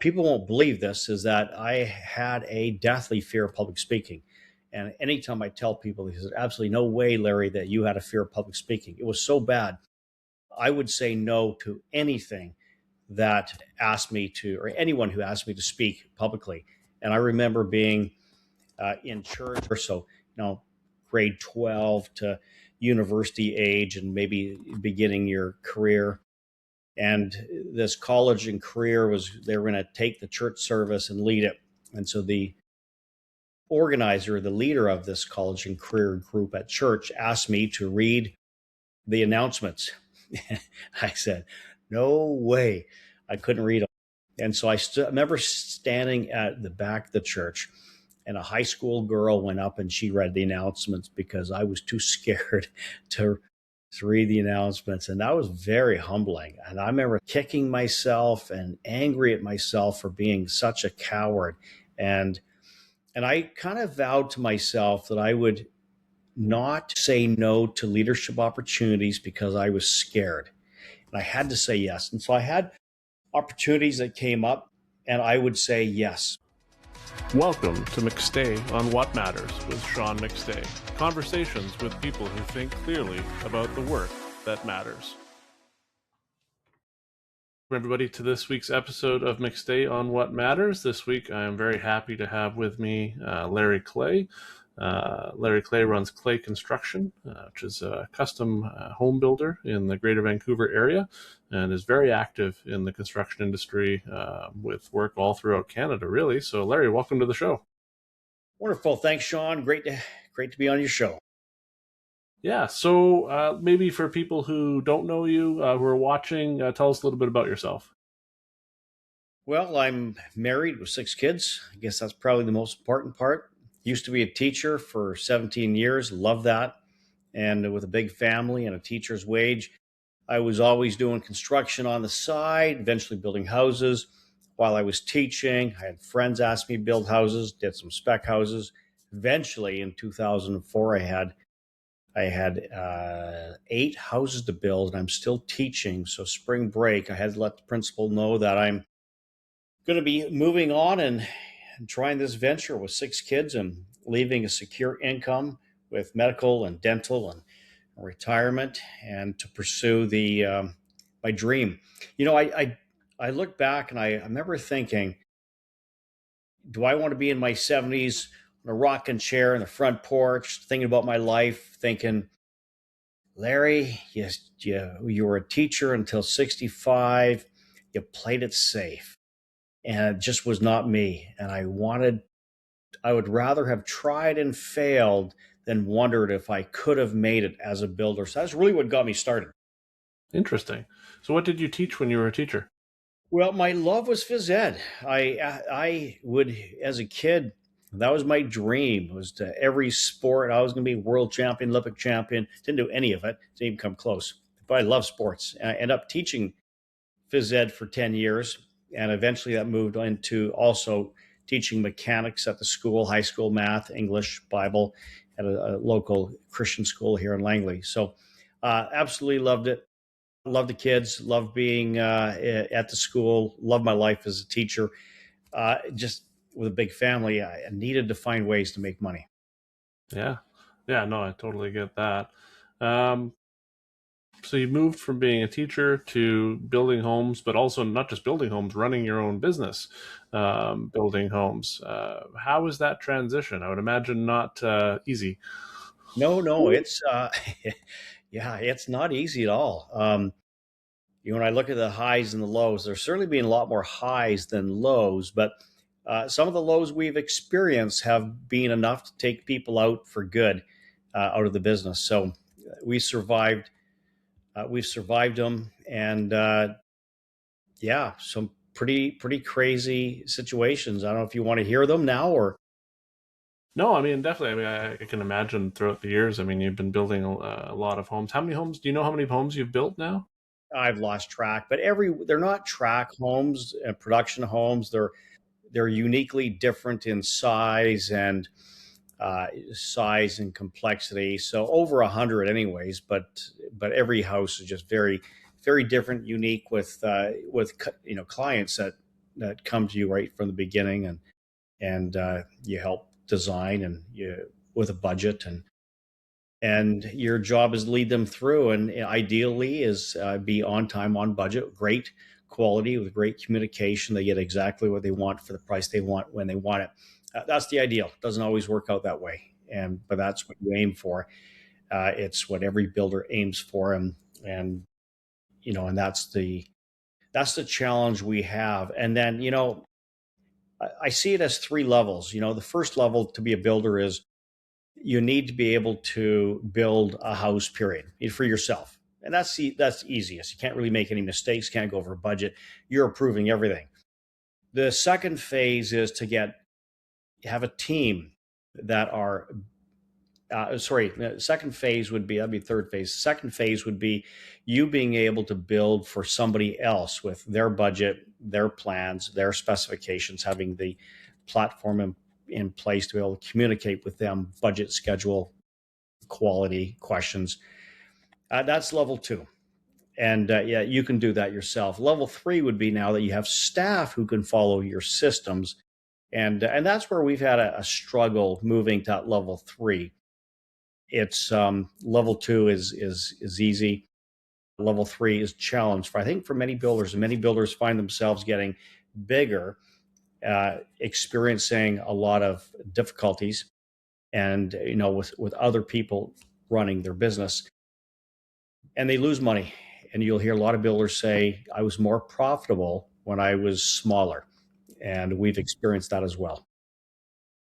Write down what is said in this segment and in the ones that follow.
People won't believe this, is that I had a deathly fear of public speaking. And anytime I tell people, there's absolutely no way, Larry, that you had a fear of public speaking. It was so bad. I would say no to anything that asked me to, or anyone who asked me to speak publicly. And I remember being in church, or so, grade 12 to university age, and maybe beginning your career. And this college and career was, they were going to take the church service and lead it. And so the organizer, the leader of this college and career group at church, asked me to read the announcements. I said, no way. I couldn't read them. And so I remember standing at the back of the church, and a high school girl went up and she read the announcements because I was too scared to read the announcements. And that was very humbling. And I remember kicking myself and angry at myself for being such a coward. And I kind of vowed to myself that I would not say no to leadership opportunities because I was scared. And I had to say yes. And so I had opportunities that came up, and I would say yes. Welcome to McStay on What Matters with Sean McStay. Conversations with people who think clearly about the work that matters. Welcome everybody to this week's episode of McStay on What Matters. This week I am very happy to have with me Larry Clay. Larry Clay runs Clay Construction, which is a custom home builder in the Greater Vancouver area, and is very active in the construction industry with work all throughout Canada, really. So, Larry, welcome to the show. Wonderful. Thanks, Sean. Great to be on your show. Yeah. So maybe for people who don't know you, who are watching, tell us a little bit about yourself. Well, I'm married with 6 kids. I guess that's probably the most important part. Used to be a teacher for 17 years. Love that. And with a big family and a teacher's wage, I was always doing construction on the side, eventually building houses. While I was teaching, I had friends ask me to build houses, did some spec houses. Eventually, in 2004, I had 8 houses to build, and I'm still teaching. So spring break, I had to let the principal know that I'm going to be moving on and trying this venture with 6 kids and leaving a secure income with medical and dental and retirement, and to pursue my dream. I look back and I remember thinking, do I want to be in my 70s on a rocking chair in the front porch, thinking about my life, thinking, Larry, yes, you were a teacher until 65, you played it safe. And it just was not me. And I would rather have tried and failed than wondered if I could have made it as a builder. So that's really what got me started. Interesting. So what did you teach when you were a teacher? Well, my love was phys ed. I would, as a kid, that was my dream, was to every sport. I was going to be world champion, Olympic champion. Didn't do any of it. Didn't even come close. But I love sports. And I ended up teaching phys ed for 10 years. And eventually that moved into also teaching mechanics at the school, high school math, English, Bible, at a local Christian school here in Langley. So absolutely loved it. Loved the kids, loved being at the school, loved my life as a teacher. Just with a big family, I needed to find ways to make money. Yeah, no, I totally get that. So you moved from being a teacher to building homes, but also not just building homes, running your own business, building homes. How was that transition? I would imagine not easy. No, it's yeah, it's not easy at all. When I look at the highs and the lows, there's certainly been a lot more highs than lows, but some of the lows we've experienced have been enough to take people out for good, out of the business. So we survived. We've survived them, and some pretty crazy situations. I don't know if you want to hear them now or. No, I mean, definitely. I mean, I can imagine throughout the years. I mean, you've been building a lot of homes. How many homes? Do you know how many homes you've built now? I've lost track, but they're not track homes, production homes. They're uniquely different in size and complexity. So over 100 anyways, but every house is just very, very different, unique with clients that that come to you right from the beginning, and you help design and you with a budget, and your job is to lead them through, and ideally is be on time, on budget, great quality with great communication. They get exactly what they want for the price they want when they want it. That's the ideal. Doesn't always work out that way, and but that's what you aim for. It's what every builder aims for, and and that's the challenge we have. And then I see it as three levels. The first level to be a builder is you need to be able to build a house, period, for yourself. And that's easiest. You can't really make any mistakes, can't go over budget. You're approving everything. The second phase is to have a team that are sorry, the second phase would be, that'd be third phase. Second phase would be you being able to build for somebody else with their budget, their plans, their specifications, having the platform in place to be able to communicate with them, budget, schedule, quality, questions. That's level two. And yeah, you can do that yourself. Level three would be now that you have staff who can follow your systems. And that's where we've had a struggle moving to level three. It's level two is easy. Level three is challenge for, I think, for many builders, and many builders find themselves getting bigger, experiencing a lot of difficulties, and with other people running their business, and they lose money. And you'll hear a lot of builders say, "I was more profitable when I was smaller," and we've experienced that as well.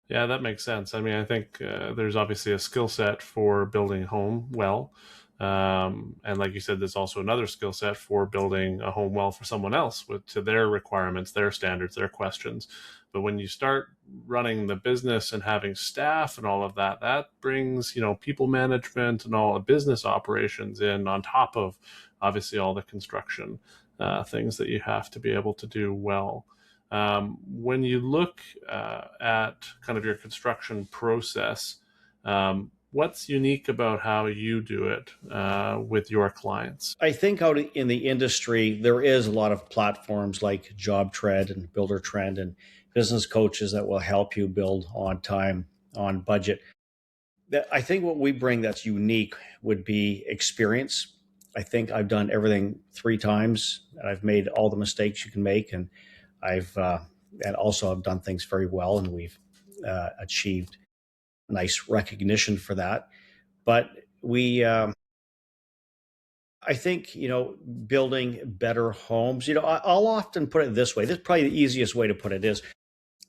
Yeah, that makes sense. I mean, I think there's obviously a skill set for building a home well. And like you said, there's also another skill set for building a home well for someone else to their requirements, their standards, their questions. But when you start running the business and having staff and all of that, that brings, people management and all the business operations in on top of obviously all the construction things that you have to be able to do well. When you look at kind of your construction process, what's unique about how you do it with your clients? I think out in the industry, there is a lot of platforms like Job Trend and Builder Trend and business coaches that will help you build on time, on budget. I think what we bring that's unique would be experience. I think I've done everything three times, and I've made all the mistakes you can make, and and also I've done things very well, and we've achieved nice recognition for that. But I think, building better homes, I'll often put it this way. This is probably the easiest way to put it is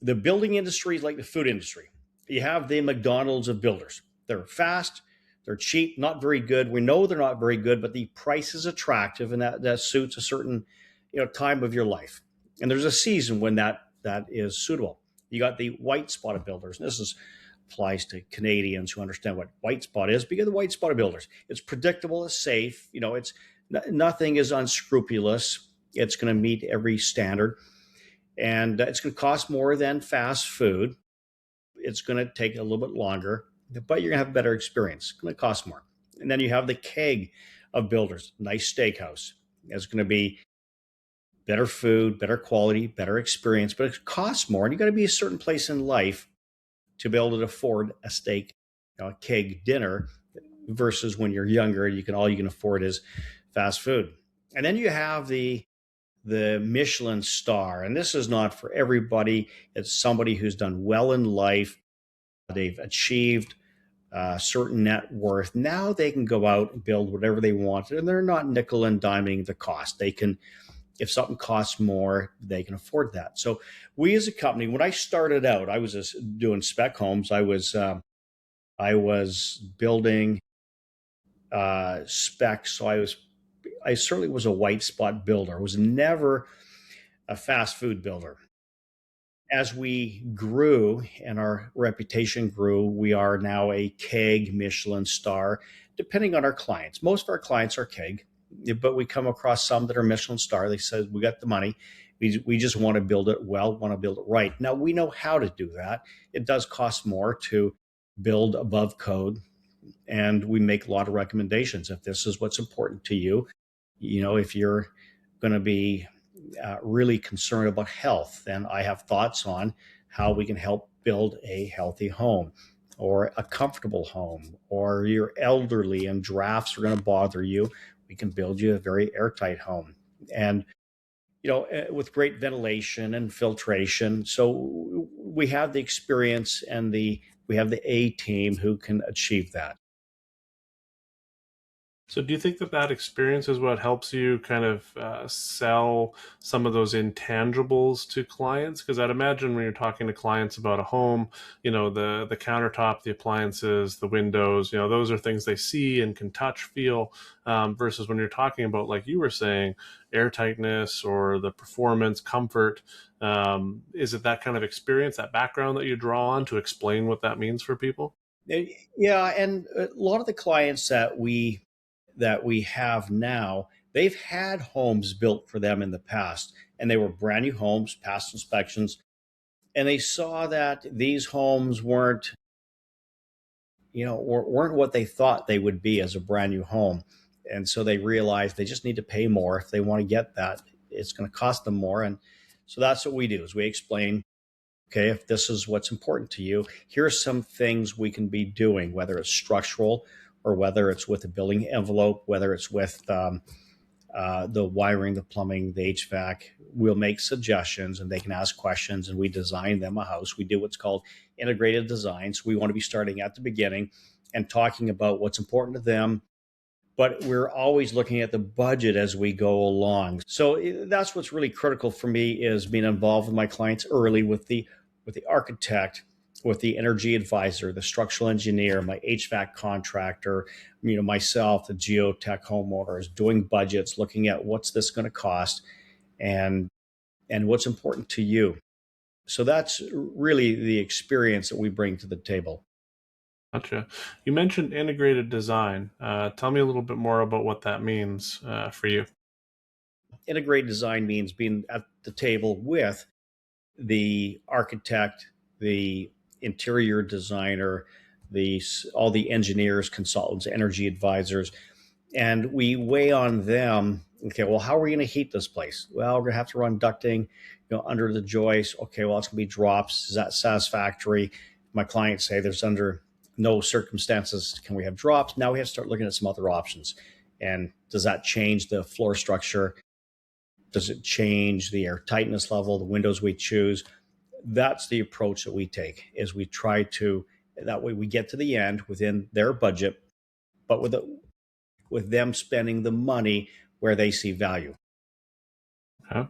the building industry is like the food industry. You have the McDonald's of builders. They're fast, they're cheap, not very good. We know they're not very good, but the price is attractive, and that suits a certain, time of your life. And there's a season when that is suitable. You got the white spotted builders. And applies to Canadians who understand what white spot is, because the white spotted builders, it's predictable, it's safe, it's nothing is unscrupulous. It's going to meet every standard, and it's going to cost more than fast food. It's going to take a little bit longer, but you're going to have a better experience. It's going to cost more. And then you have the keg of builders, nice steakhouse. It's going to be better food, better quality, better experience, but it costs more. And you got to be a certain place in life to be able to afford a steak, a keg dinner, versus when you're younger, all you can afford is fast food. And then you have the Michelin star, and this is not for everybody. It's somebody who's done well in life. They've achieved a certain net worth. Now they can go out and build whatever they want, and they're not nickel and diming the cost. They can, if something costs more, they can afford that. So we as a company, when I started out, I was just doing spec homes. I was building specs. So I certainly was a white spot builder. I was never a fast food builder. As we grew and our reputation grew, we are now a keg Michelin star, depending on our clients. Most of our clients are keg, but we come across some that are Michelin star. They said, we got the money. We just want to build it well, want to build it right. Now, we know how to do that. It does cost more to build above code, and we make a lot of recommendations. If this is what's important to you, if you're going to be really concerned about health, and I have thoughts on how we can help build a healthy home or a comfortable home, or you're elderly and drafts are going to bother you. We can build you a very airtight home. And with great ventilation and filtration. So we have the experience and we have the A team who can achieve that. So, do you think that that experience is what helps you kind of sell some of those intangibles to clients? Because I'd imagine when you're talking to clients about a home, the countertop, the appliances, the windows, those are things they see and can touch, feel, versus when you're talking about, like you were saying, airtightness or the performance, comfort. Is it that kind of experience, that background that you draw on to explain what that means for people? Yeah, and a lot of the clients that we have now, they've had homes built for them in the past, and they were brand new homes, past inspections, and they saw that these homes weren't what they thought they would be as a brand new home, and so they realized they just need to pay more if they want to get that. It's going to cost them more, and so that's what we do: is we explain, okay, if this is what's important to you, here are some things we can be doing, whether it's structural or whether it's with a building envelope, whether it's with the wiring, the plumbing, the HVAC. We'll make suggestions and they can ask questions, and we design them a house. We do what's called integrated design. So we want to be starting at the beginning and talking about what's important to them, but we're always looking at the budget as we go along. So that's what's really critical for me, is being involved with my clients early, with the architect, with the energy advisor, the structural engineer, my HVAC contractor, myself, the geotech homeowners, doing budgets, looking at what's this going to cost, and what's important to you. So that's really the experience that we bring to the table. Gotcha. You mentioned integrated design. Tell me a little bit more about what that means for you. Integrated design means being at the table with the architect, the interior designer, the all the engineers, consultants, energy advisors, and we weigh on them. Okay, well, how are we going to heat this place? Well, we're going to have to run ducting, under the joist. Okay, well, it's going to be drops. Is that satisfactory? My clients say there's under no circumstances can we have drops. Now we have to start looking at some other options. And does that change the floor structure? Does it change the air tightness level, the windows we choose? That's the approach that we take, is we try to, that way we get to the end within their budget, but with them spending the money where they see value. Okay.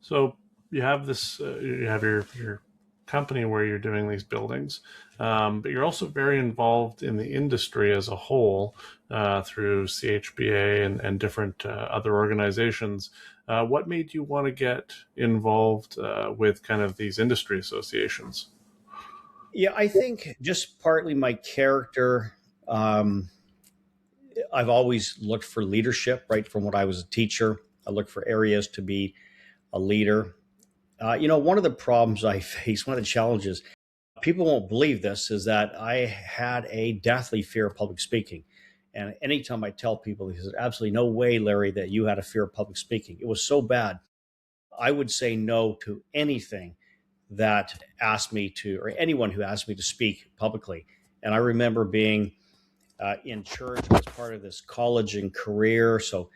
So you have this, you have your company where you're doing these buildings, but you're also very involved in the industry as a whole through CHBA and different other organizations. What made you want to get involved with kind of these industry associations? Yeah, I think just partly my character. I've always looked for leadership, right from when I was a teacher. I looked for areas to be a leader. One of the problems I face, one of the challenges, people won't believe this, is that I had a deathly fear of public speaking. And anytime I tell people, he says, absolutely no way, Larry, that you had a fear of public speaking. It was so bad. I would say no to anything that asked me to, or anyone who asked me to speak publicly. And I remember being in church as part of this college and career. So,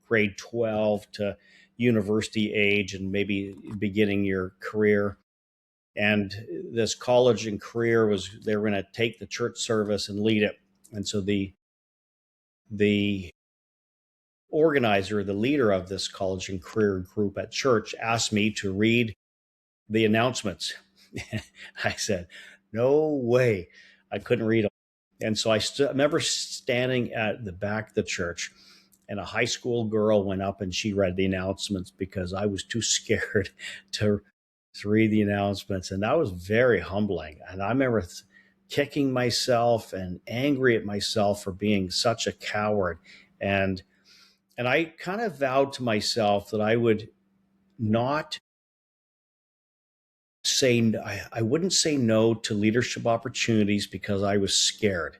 grade 12 to university age and maybe beginning your career. And this college and career they were going to take the church service and lead it. And so the organizer, the leader of this college and career group at church, asked me to read the announcements. I said, no way. I couldn't read them. And so I remember standing at the back of the church, and a high school girl went up and she read the announcements because I was too scared to read the announcements. And that was very humbling. And I remember kicking myself and angry at myself for being such a coward. And I kind of vowed to myself that I would not I wouldn't say no to leadership opportunities because I was scared.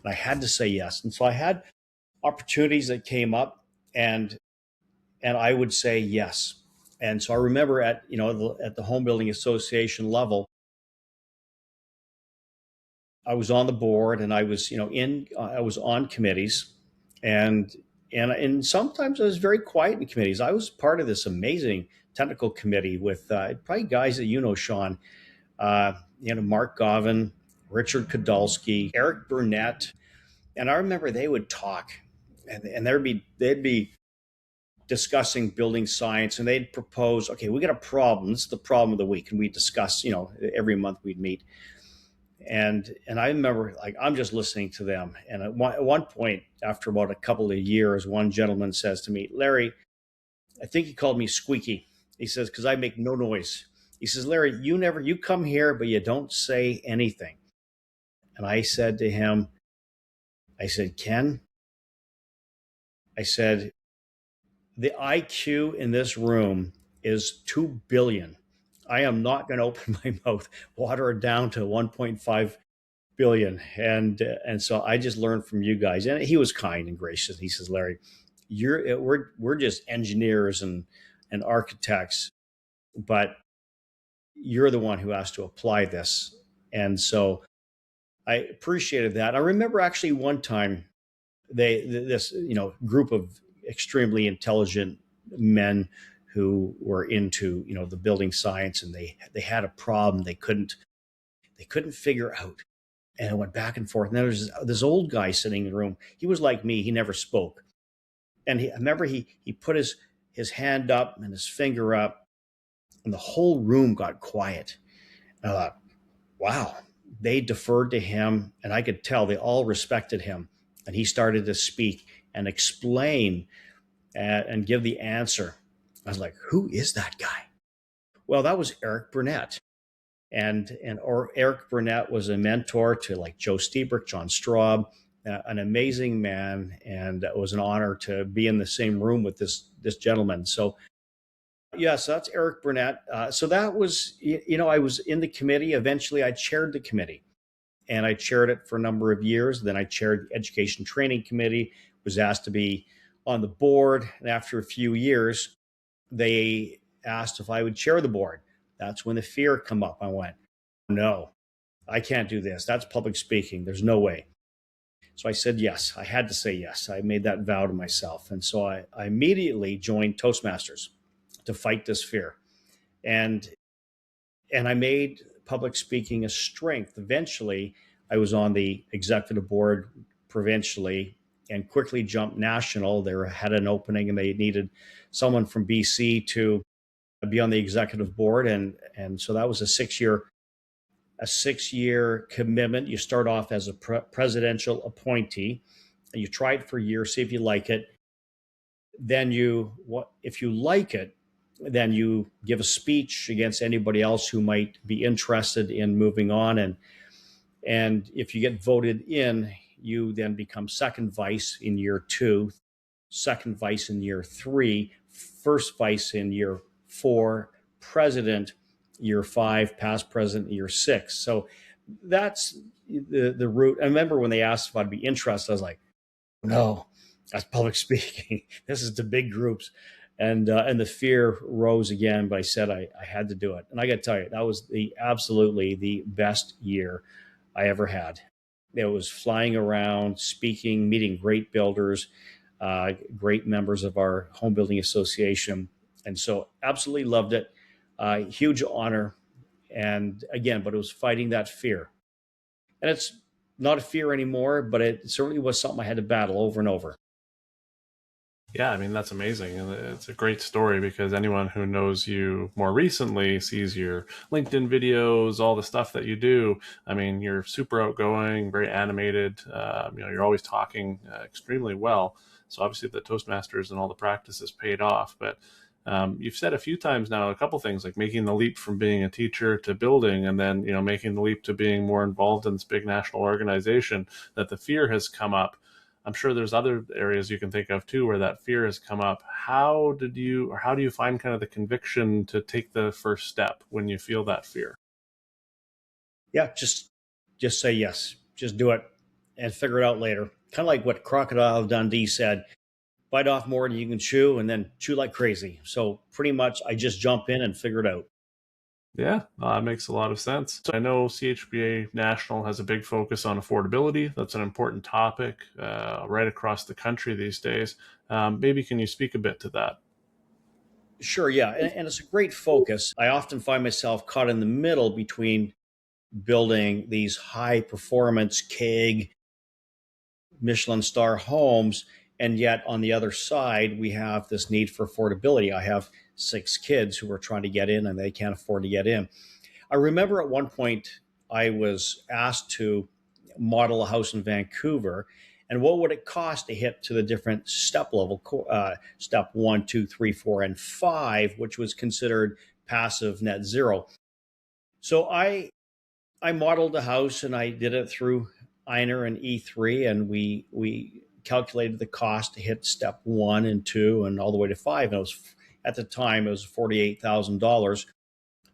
And I had to say yes. And so I had opportunities that came up, and And I would say yes. And so I remember at, at the home building association level, I was on the board and I was, I was on committees, and and sometimes I was very quiet in committees. I was part of this amazing technical committee with probably guys that Sean, Mark Govin, Richard Kodolsky, Eric Burnett, and I remember they would talk, and they'd be discussing building science, and they'd propose, okay, we got a problem. This is the problem of the week, and we discuss, every month we'd meet, and I remember, like, I'm just listening to them, and at one point, after about a couple of years, one gentleman says to me, Larry, I think he called me squeaky. He says, because I make no noise. He says, Larry, you come here, but you don't say anything. And I said to him, I said, Ken, I said, the IQ in this room is 2 billion. I am not going to open my mouth, water it down to 1.5 billion. And so I just learned from you guys. And he was kind and gracious. He says, Larry, we're just engineers and architects, but you're the one who has to apply this. And so I appreciated that. I remember actually one time this group of extremely intelligent men who were into the building science, and they had a problem they couldn't figure out, and it went back and forth. And there was this old guy sitting in the room. He was like me. He never spoke, and I remember he put his hand up and his finger up, and the whole room got quiet. And I thought, wow, they deferred to him, and I could tell they all respected him. And he started to speak and explain and give the answer. I was like, who is that guy? Well, that was Eric Burnett. Or Eric Burnett was a mentor to like Joe Stieberk, John Straub, an amazing man, and it was an honor to be in the same room with this gentleman. So yes, that's Eric Burnett. So that was, I was in the committee. Eventually, I chaired the committee, and I chaired it for a number of years. Then I chaired the Education Training Committee, was asked to be on the board. And after a few years, they asked if I would chair the board. That's when the fear come up. I went, no, I can't do this. That's public speaking. There's no way. So I said yes. I had to say yes. I made that vow to myself. And so I immediately joined Toastmasters to fight this fear. And I made public speaking a strength. Eventually, I was on the executive board provincially and quickly jumped national. They had an opening and they needed someone from BC to be on the executive board. And so that was a 6-year commitment. You start off as a presidential appointee, and you try it for a year, see if you like it. Then if you like it, then you give a speech against anybody else who might be interested in moving on. And if you get voted in, you then become second vice in year 2, second vice in year 3, first vice in year 4, president year 5, past president year 6. So that's the route. I remember when they asked if I'd be interested, I was like, no, that's public speaking. This is to big groups. And the fear rose again, but I said I had to do it. And I got to tell you, that was absolutely the best year I ever had. It was flying around, speaking, meeting great builders, great members of our home building association. And so absolutely loved it. Huge honor. And again, but it was fighting that fear. And it's not a fear anymore, but it certainly was something I had to battle over and over. Yeah, I mean, that's amazing. And it's a great story because anyone who knows you more recently sees your LinkedIn videos, all the stuff that you do. I mean, you're super outgoing, very animated. You're always talking extremely well. So obviously the Toastmasters and all the practices paid off. But you've said a few times now, a couple things like making the leap from being a teacher to building, and then, making the leap to being more involved in this big national organization, that the fear has come up. I'm sure there's other areas you can think of too where that fear has come up. How do you find kind of the conviction to take the first step when you feel that fear? Yeah, just say yes. Just do it and figure it out later. Kind of like what Crocodile Dundee said, bite off more than you can chew, and then chew like crazy. So pretty much I just jump in and figure it out. Yeah, that makes a lot of sense. I know CHBA National has a big focus on affordability. That's an important topic right across the country these days. Maybe can you speak a bit to that? Sure, yeah. And it's a great focus. I often find myself caught in the middle between building these high performance KEG Michelin star homes. And yet on the other side, we have this need for affordability. I have 6 kids who are trying to get in and they can't afford to get in. I remember at one point I was asked to model a house in Vancouver, and what would it cost to hit to the different step level, step 1, 2, 3, 4, and 5, which was considered passive net zero. So I modeled the house and I did it through Einer and E3, and we calculated the cost to hit step 1 and 2 and all the way to 5. And it was, at the time, it was $48,000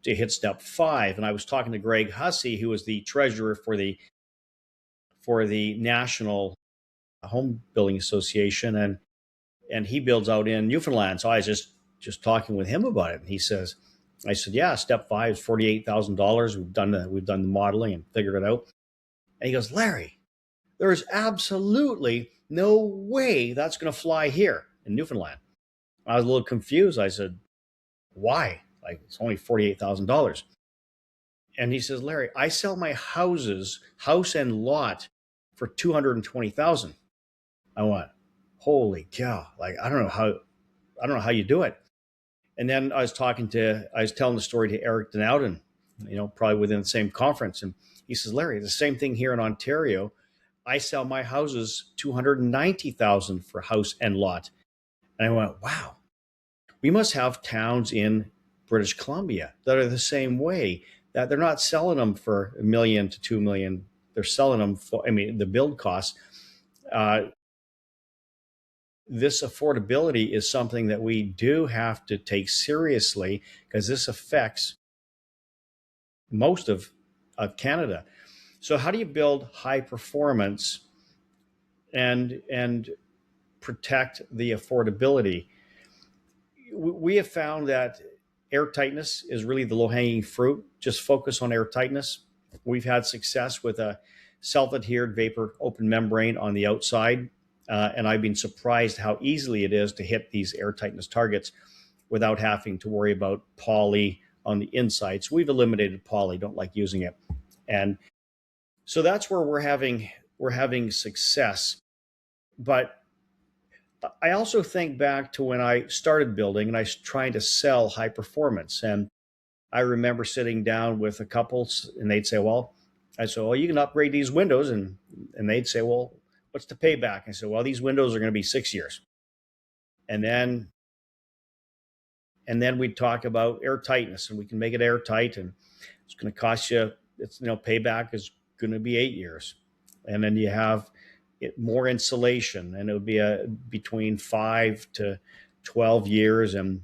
to hit step 5. And I was talking to Greg Hussey, who was the treasurer for the National Home Building Association, and he builds out in Newfoundland. So I was just talking with him about it, and he says, I said, yeah, step 5 is $48,000. We've done the modeling and figured it out. And he goes, Larry, there is absolutely no way that's going to fly here in Newfoundland. I was a little confused. I said, why? Like, it's only $48,000. And he says, Larry, I sell my house and lot for $220,000. I went, holy cow! Like, I don't know how you do it. And then I was telling the story to Eric Denowden, probably within the same conference, and he says, Larry, the same thing here in Ontario. I sell my houses $290,000 for house and lot. And I went, wow, we must have towns in British Columbia that are the same way, that they're not selling them for $1 million to $2 million. They're selling them for, the build costs. This affordability is something that we do have to take seriously, because this affects most of Canada. So how do you build high performance and protect the affordability? We have found that air tightness is really the low-hanging fruit. Just focus on air tightness. We've had success with a self-adhered vapor open membrane on the outside, and I've been surprised how easily it is to hit these air tightness targets without having to worry about poly on the inside. So we've eliminated poly, don't like using it. And so that's where we're having success. But I also think back to when I started building and I was trying to sell high performance. And I remember sitting down with a couple and they'd say, I said, well, you can upgrade these windows. And they'd say, well, what's the payback? I said, well, these windows are going to be 6 years. And then we'd talk about air tightness, and we can make it airtight, and it's going to cost you, payback is going to be 8 years. And then you have more insulation, and it would be between 5 to 12 years. And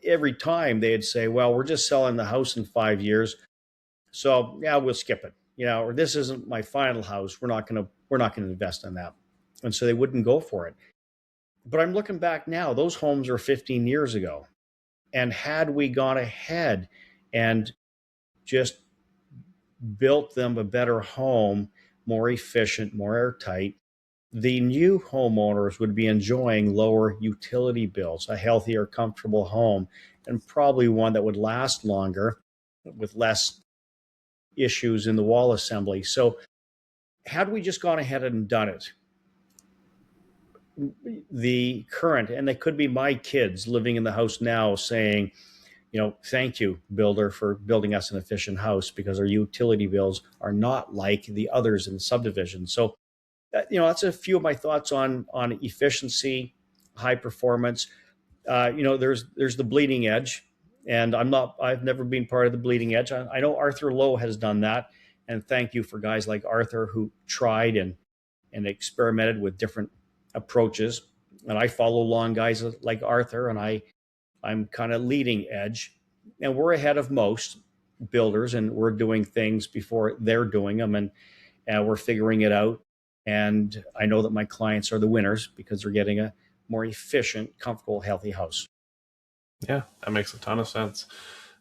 every time they'd say, well, we're just selling the house in 5 years. So yeah, we'll skip it, or this isn't my final house. We're not going to invest in that. And so they wouldn't go for it. But I'm looking back now, those homes are 15 years ago. And had we gone ahead and just built them a better home, more efficient, more airtight, the new homeowners would be enjoying lower utility bills, a healthier, comfortable home, and probably one that would last longer with less issues in the wall assembly. So had we just gone ahead and done it, the current, and they could be my kids living in the house now saying, thank you, builder, for building us an efficient house, because our utility bills are not like the others in the subdivision. So, that's a few of my thoughts on efficiency, high performance. There's the bleeding edge, and I've never been part of the bleeding edge. I know Arthur Lowe has done that, and thank you for guys like Arthur who tried and experimented with different approaches. And I follow along guys like Arthur, and I'm kind of leading edge, and we're ahead of most builders, and we're doing things before they're doing them, and we're figuring it out. And I know that my clients are the winners because they're getting a more efficient, comfortable, healthy house. Yeah, that makes a ton of sense.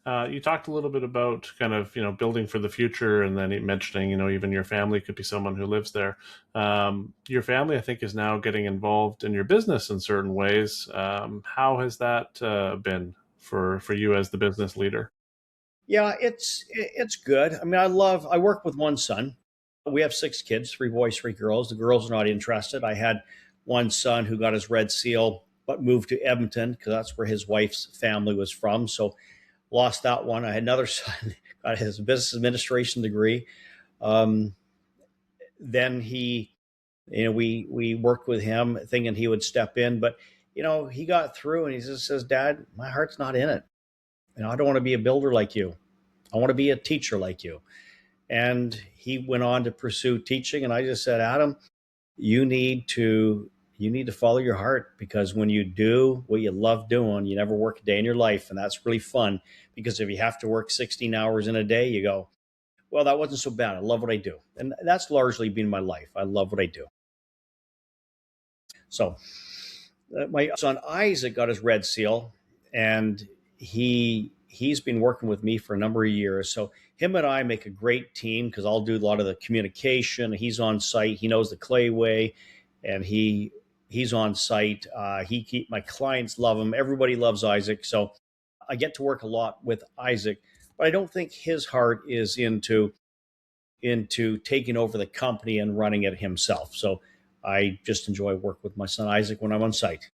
You talked a little bit about kind of building for the future, and then mentioning even your family could be someone who lives there. Your family, I think, is now getting involved in your business in certain ways. How has that been for you as the business leader? Yeah, it's good. I mean, I work with one son. We have 6 kids, 3 boys, 3 girls. The girls are not interested. I had one son who got his red seal, but moved to Edmonton because that's where his wife's family was from. So lost that one. I had another son, got his business administration degree. Um, then we worked with him thinking he would step in, but he got through and he just says, "Dad, my heart's not in it. I don't want to be a builder like you. I want to be a teacher like you." And he went on to pursue teaching. And I just said, "Adam, you need to follow your heart, because when you do what you love doing, you never work a day in your life. And that's really fun, because if you have to work 16 hours in a day, you go, well, that wasn't so bad. I love what I do." And that's largely been my life. I love what I do. So my son Isaac got his red seal, and he's been working with me for a number of years. So him and I make a great team because I'll do a lot of the communication. He's on site. He knows the clay way, and he's on site. My clients love him. Everybody loves Isaac. So I get to work a lot with Isaac, but I don't think his heart is into taking over the company and running it himself. So I just enjoy work with my son Isaac when I'm on site.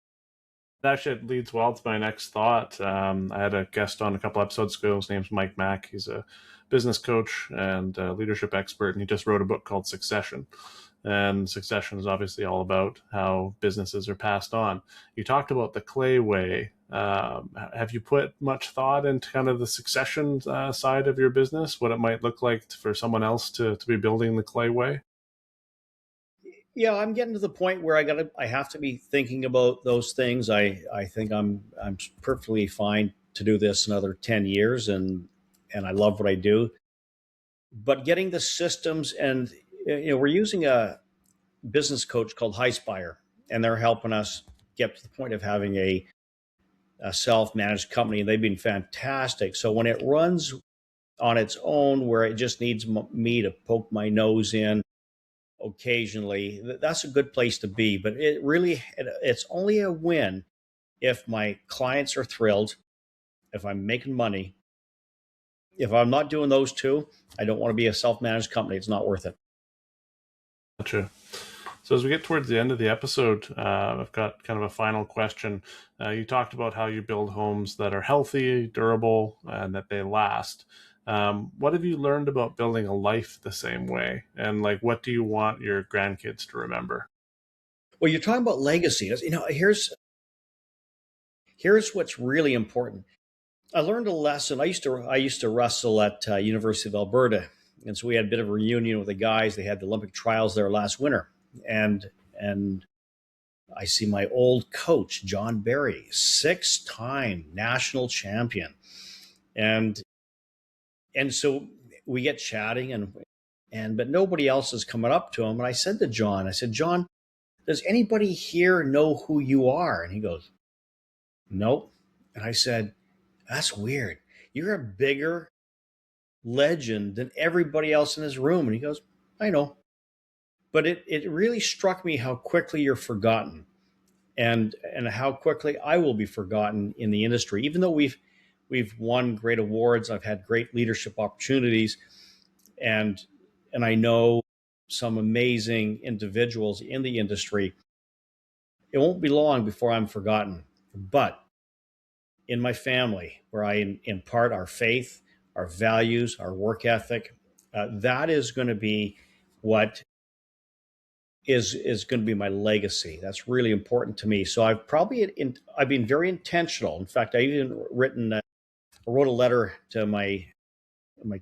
Actually, it leads well to my next thought. I had a guest on a couple episodes ago. His name's Mike Mack. He's a business coach and a leadership expert, and he just wrote a book called Succession. And Succession is obviously all about how businesses are passed on. You talked about the clay way. Have you put much thought into kind of the succession side of your business, what it might look like for someone else to be building the clay way? Yeah, I'm getting to the point where I have to be thinking about those things. I think I'm perfectly fine to do this another 10 years, and I love what I do. But getting the systems, and we're using a business coach called Highspire, and they're helping us get to the point of having a self-managed company. They've been fantastic. So when it runs on its own, where it just needs me to poke my nose in occasionally, that's a good place to be. But it's only a win if my clients are thrilled, if I'm making money. If I'm not doing those two, I don't want to be a self-managed company. It's not worth it. Gotcha. So as we get towards the end of the episode, I've got kind of a final question. You talked about how you build homes that are healthy, durable, and that they last. What have you learned about building a life the same way? And like, what do you want your grandkids to remember? Well, you're talking about legacy. Here's what's really important. I learned a lesson. I used to wrestle at University of Alberta, and so we had a bit of a reunion with the guys. They had the Olympic trials there last winter, and I see my old coach John Barry, 6-time national champion, and so we get chatting, and but nobody else is coming up to him. And I said to John, John, does anybody here know who you are? And he goes, nope. And I said, that's weird. You're a bigger legend than everybody else in this room. And he goes, I know. But it really struck me how quickly you're forgotten, and how quickly I will be forgotten in the industry. Even though we've won great awards, I've had great leadership opportunities, and I know some amazing individuals in the industry. It won't be long before I'm forgotten. But in my family, where I impart our faith, our values, our work ethic, that is going to be what is going to be my legacy. That's really important to me. So I've been very intentional. In fact, I even wrote a letter to my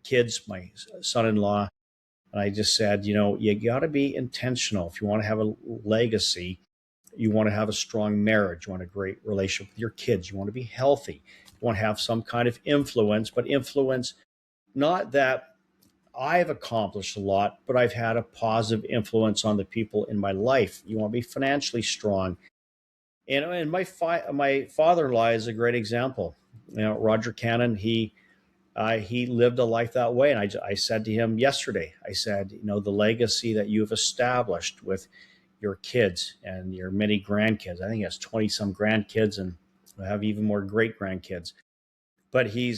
kids, my son-in-law, and I just said, you got to be intentional if you want to have a legacy. You want to have a strong marriage. You want a great relationship with your kids. You want to be healthy. You want to have some kind of influence, but influence not that I've accomplished a lot, but I've had a positive influence on the people in my life. You want to be financially strong. And my father-in-law is a great example. Roger Cannon, he lived a life that way. And I said to him yesterday, I said, the legacy that you've established with your kids and your many grandkids. I think he has 20 some grandkids and have even more great grandkids. But he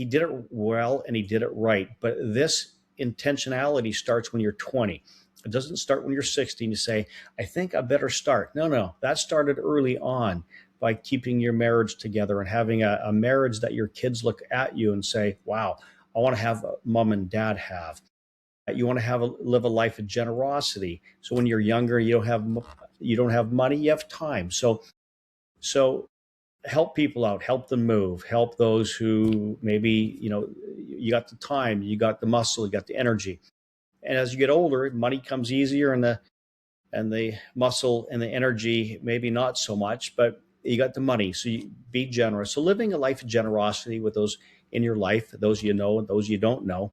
did it well and he did it right. But this intentionality starts when you're 20. It doesn't start when you're 60 and you say, I think I better start. No, that started early on by keeping your marriage together and having a marriage that your kids look at you and say, wow, I want to have mom and dad have. You want to live a life of generosity. So when you're younger, you don't have money, you have time. So help people out, help them move, help those who maybe, you got the time, you got the muscle, you got the energy. And as you get older, money comes easier and the muscle and the energy maybe not so much, but you got the money. So you be generous. So living a life of generosity with those in your life, those you know and those you don't know,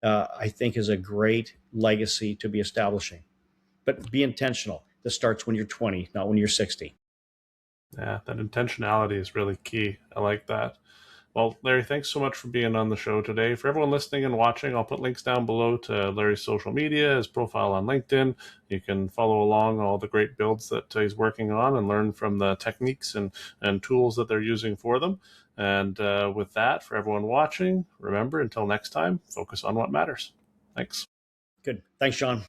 I think is a great legacy to be establishing. But be intentional. This starts when you're 20, not when you're 60. Yeah, that intentionality is really key. I like that. Well, Larry, thanks so much for being on the show today. For everyone listening and watching, I'll put links down below to Larry's social media, his profile on LinkedIn. You can follow along all the great builds that he's working on and learn from the techniques and tools that they're using for them. And with that, for everyone watching, remember, until next time, focus on what matters. Thanks. Good. Thanks, Sean.